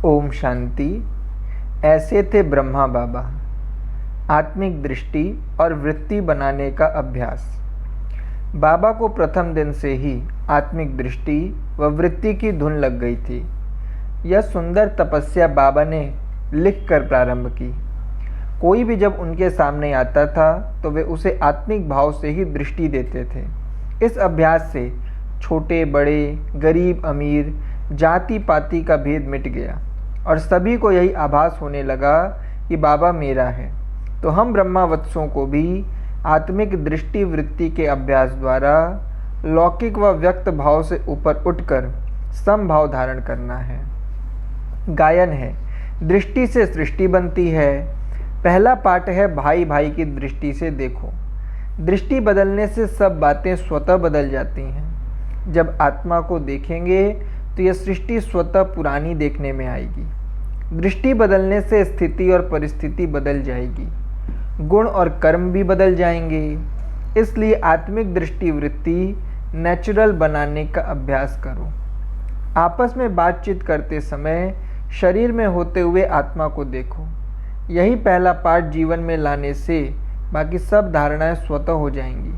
ओम शांति। ऐसे थे ब्रह्मा बाबा। आत्मिक दृष्टि और वृत्ति बनाने का अभ्यास। बाबा को प्रथम दिन से ही आत्मिक दृष्टि व वृत्ति की धुन लग गई थी। यह सुंदर तपस्या बाबा ने लिख कर प्रारंभ की। कोई भी जब उनके सामने आता था तो वे उसे आत्मिक भाव से ही दृष्टि देते थे। इस अभ्यास से छोटे बड़े, गरीब अमीर, जाति पाति का भेद मिट गया और सभी को यही आभास होने लगा कि बाबा मेरा है। तो हम ब्रह्मावत्सों को भी आत्मिक दृष्टि वृत्ति के अभ्यास द्वारा लौकिक व व्यक्त भाव से ऊपर उठकर समभाव धारण करना है। गायन है, दृष्टि से सृष्टि बनती है। पहला पाठ है, भाई भाई की दृष्टि से देखो। दृष्टि बदलने से सब बातें स्वतः बदल जाती हैं। जब आत्मा को देखेंगे तो यह सृष्टि स्वतः पुरानी देखने में आएगी। दृष्टि बदलने से स्थिति और परिस्थिति बदल जाएगी, गुण और कर्म भी बदल जाएंगे। इसलिए आत्मिक दृष्टि वृत्ति नेचुरल बनाने का अभ्यास करो। आपस में बातचीत करते समय शरीर में होते हुए आत्मा को देखो। यही पहला पाठ जीवन में लाने से बाकी सब धारणाएं स्वतः हो जाएंगी।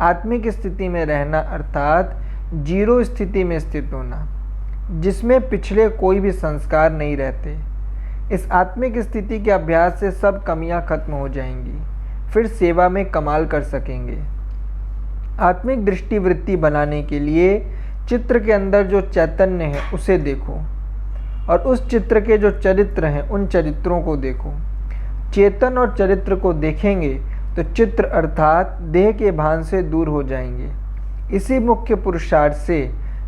आत्मिक स्थिति में रहना अर्थात जीरो स्थिति में स्थित होना, जिसमें पिछले कोई भी संस्कार नहीं रहते। इस आत्मिक स्थिति के अभ्यास से सब कमियां खत्म हो जाएंगी, फिर सेवा में कमाल कर सकेंगे। आत्मिक दृष्टि वृत्ति बनाने के लिए चित्र के अंदर जो चैतन्य है उसे देखो और उस चित्र के जो चरित्र हैं उन चरित्रों को देखो। चेतन और चरित्र को देखेंगे तो चित्र अर्थात देह के भान से दूर हो जाएंगे। इसी मुख्य पुरुषार्थ से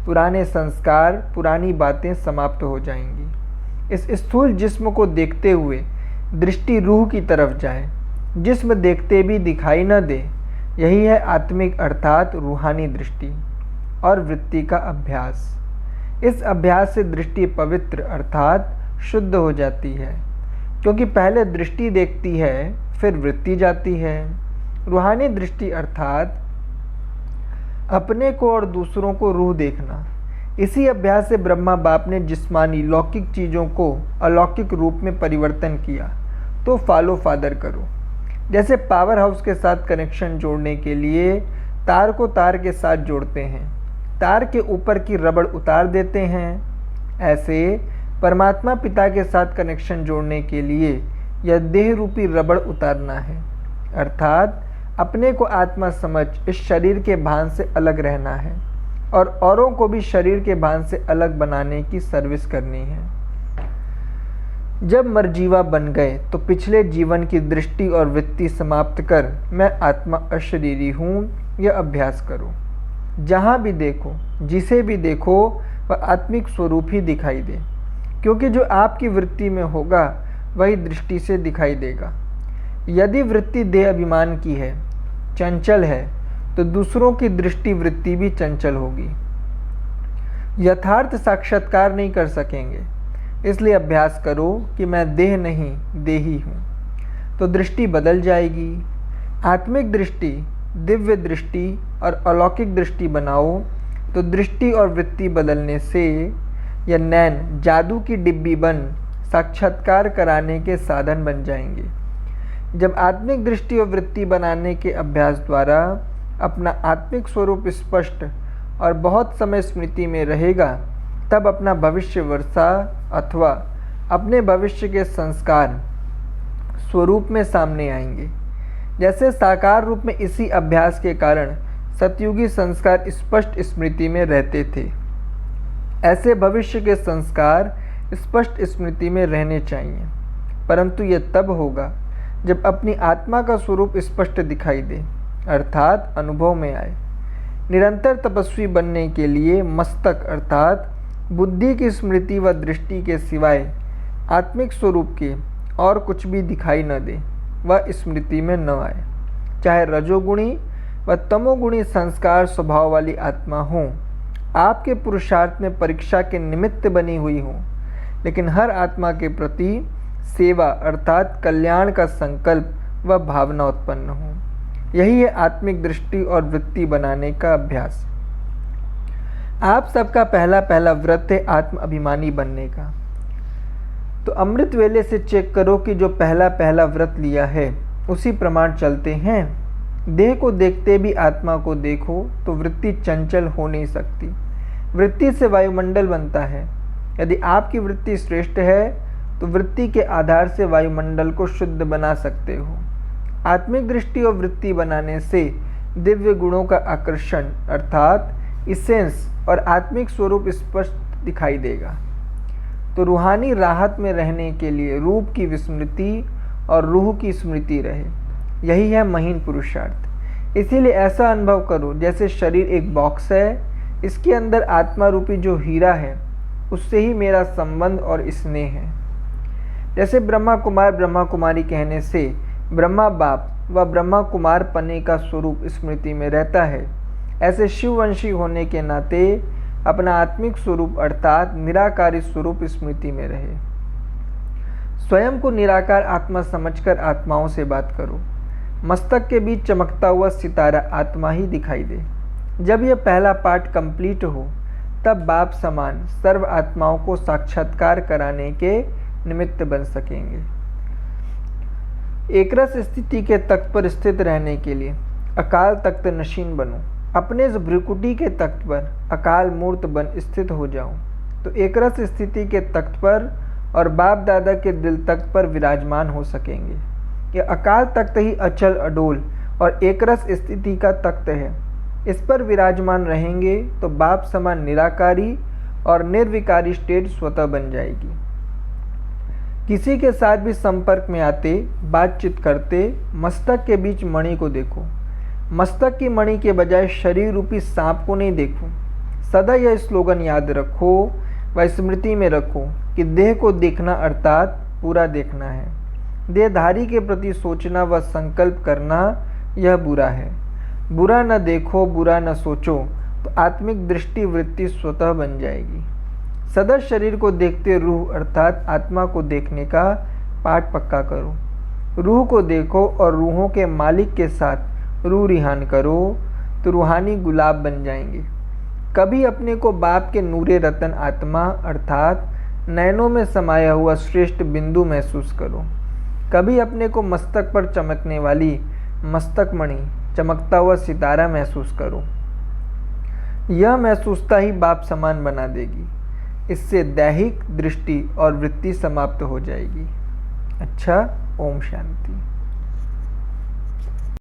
पुराने संस्कार, पुरानी बातें समाप्त हो जाएंगी। इस स्थूल जिस्म को देखते हुए दृष्टि रूह की तरफ जाए। जिस्म देखते भी दिखाई न दे, यही है आत्मिक अर्थात रूहानी दृष्टि और वृत्ति का अभ्यास। इस अभ्यास से दृष्टि पवित्र अर्थात शुद्ध हो जाती है, क्योंकि पहले दृष्टि देखती है फिर वृत्ति जाती है। रूहानी दृष्टि अर्थात अपने को और दूसरों को रूह देखना। इसी अभ्यास से ब्रह्मा बाप ने जिस्मानी लौकिक चीज़ों को अलौकिक रूप में परिवर्तन किया। तो फॉलो फादर करो। जैसे पावर हाउस के साथ कनेक्शन जोड़ने के लिए तार को तार के साथ जोड़ते हैं, तार के ऊपर की रबड़ उतार देते हैं, ऐसे परमात्मा पिता के साथ कनेक्शन जोड़ने के लिए यह देह रूपी रबड़ उतारना है, अर्थात अपने को आत्मा समझ इस शरीर के भान से अलग रहना है और औरों को भी शरीर के भान से अलग बनाने की सर्विस करनी है। जब मरजीवा बन गए तो पिछले जीवन की दृष्टि और वृत्ति समाप्त कर मैं आत्मा अशरीरी हूँ यह अभ्यास करो। जहाँ भी देखो, जिसे भी देखो, वह आत्मिक स्वरूप ही दिखाई दे, क्योंकि जो आपकी वृत्ति में होगा वही दृष्टि से दिखाई देगा। यदि वृत्ति देह अभिमान की है, चंचल है, तो दूसरों की दृष्टि वृत्ति भी चंचल होगी। यथार्थ साक्षात्कार नहीं कर सकेंगे। इसलिए अभ्यास करो कि मैं देह नहीं देही हूँ, तो दृष्टि बदल जाएगी। आत्मिक दृष्टि, दिव्य दृष्टि और अलौकिक दृष्टि बनाओ तो दृष्टि और वृत्ति बदलने से यह नैन जादू की डिब्बी बन साक्षात्कार कराने के साधन बन जाएंगे। जब आत्मिक दृष्टि और वृत्ति बनाने के अभ्यास द्वारा अपना आत्मिक स्वरूप स्पष्ट और बहुत समय स्मृति में रहेगा, तब अपना भविष्य वर्षा अथवा अपने भविष्य के संस्कार स्वरूप में सामने आएंगे। जैसे साकार रूप में इसी अभ्यास के कारण सतयुगी संस्कार स्पष्ट स्मृति में रहते थे, ऐसे भविष्य के संस्कार स्पष्ट स्मृति में रहने चाहिए। परंतु यह तब होगा जब अपनी आत्मा का स्वरूप स्पष्ट दिखाई दे, अर्थात अनुभव में आए। निरंतर तपस्वी बनने के लिए मस्तक अर्थात बुद्धि की स्मृति व दृष्टि के सिवाय आत्मिक स्वरूप के और कुछ भी दिखाई न दे, वह स्मृति में न आए। चाहे रजोगुणी व तमोगुणी संस्कार स्वभाव वाली आत्मा हो, आपके पुरुषार्थ में परीक्षा के निमित्त बनी हुई हो, लेकिन हर आत्मा के प्रति सेवा अर्थात कल्याण का संकल्प व भावना उत्पन्न हो। यही है आत्मिक दृष्टि और वृत्ति बनाने का अभ्यास। आप सबका पहला व्रत है आत्म अभिमानी बनने का। तो अमृत वेले से चेक करो कि जो पहला पहला व्रत लिया है उसी प्रमाण चलते हैं। देह को देखते भी आत्मा को देखो तो वृत्ति चंचल हो नहीं सकती। वृत्ति से वायुमंडल बनता है। यदि आपकी वृत्ति श्रेष्ठ है तो वृत्ति के आधार से वायुमंडल को शुद्ध बना सकते हो। आत्मिक दृष्टि और वृत्ति बनाने से दिव्य गुणों का आकर्षण अर्थात इसेंस और आत्मिक स्वरूप स्पष्ट दिखाई देगा। तो रूहानी राहत में रहने के लिए रूप की विस्मृति और रूह की स्मृति रहे, यही है महीन पुरुषार्थ। इसीलिए ऐसा अनुभव करो जैसे शरीर एक बॉक्स है, इसके अंदर आत्मा रूपी जो हीरा है उससे ही मेरा संबंध और स्नेह है। जैसे ब्रह्मा कुमार ब्रह्मा कुमारी कहने से ब्रह्मा बाप व ब्रह्मा कुमार पने का स्वरूप स्मृति में रहता है, ऐसे शिववंशी होने के नाते अपना आत्मिक स्वरूप अर्थात निराकारी स्वरूप स्मृति में रहे। स्वयं को निराकार आत्मा समझकर आत्माओं से बात करो। मस्तक के बीच चमकता हुआ सितारा आत्मा ही दिखाई दे। जब यह पहला पाठ कंप्लीट हो तब बाप समान सर्व आत्माओं को साक्षात्कार कराने के निमित्त बन सकेंगे। एकरस स्थिति के तख्त पर स्थित रहने के लिए अकाल तख्त नशीन बनो। अपने इस भ्रिकुटी के तख्त पर अकाल मूर्त बन स्थित हो जाओ तो एकरस स्थिति के तख्त पर और बाप दादा के दिल तख्त पर विराजमान हो सकेंगे। यह अकाल तख्त ही अचल अडोल और एकरस स्थिति का तख्त है। इस पर विराजमान रहेंगे तो बाप समान निराकारी और निर्विकारी स्टेट स्वतः बन जाएगी। किसी के साथ भी संपर्क में आते बातचीत करते मस्तक के बीच मणि को देखो। मस्तक की मणि के बजाय शरीर रूपी सांप को नहीं देखो। सदा यह स्लोगन याद रखो व स्मृति में रखो कि देह को देखना अर्थात पूरा देखना है। देहधारी के प्रति सोचना व संकल्प करना यह बुरा है। बुरा न देखो, बुरा न सोचो तो आत्मिक दृष्टि वृत्ति स्वतः बन जाएगी। सदा शरीर को देखते रूह अर्थात आत्मा को देखने का पाठ पक्का करो। रूह को देखो और रूहों के मालिक के साथ रूह रिहान करो तो रूहानी गुलाब बन जाएंगे। कभी अपने को बाप के नूरे रतन आत्मा अर्थात नयनों में समाया हुआ श्रेष्ठ बिंदु महसूस करो। कभी अपने को मस्तक पर चमकने वाली मस्तक मणि चमकता हुआ सितारा महसूस करो। यह महसूसता ही बाप समान बना देगी। इससे दैहिक दृष्टि और वृत्ति समाप्त हो जाएगी। अच्छा, ओम शांति।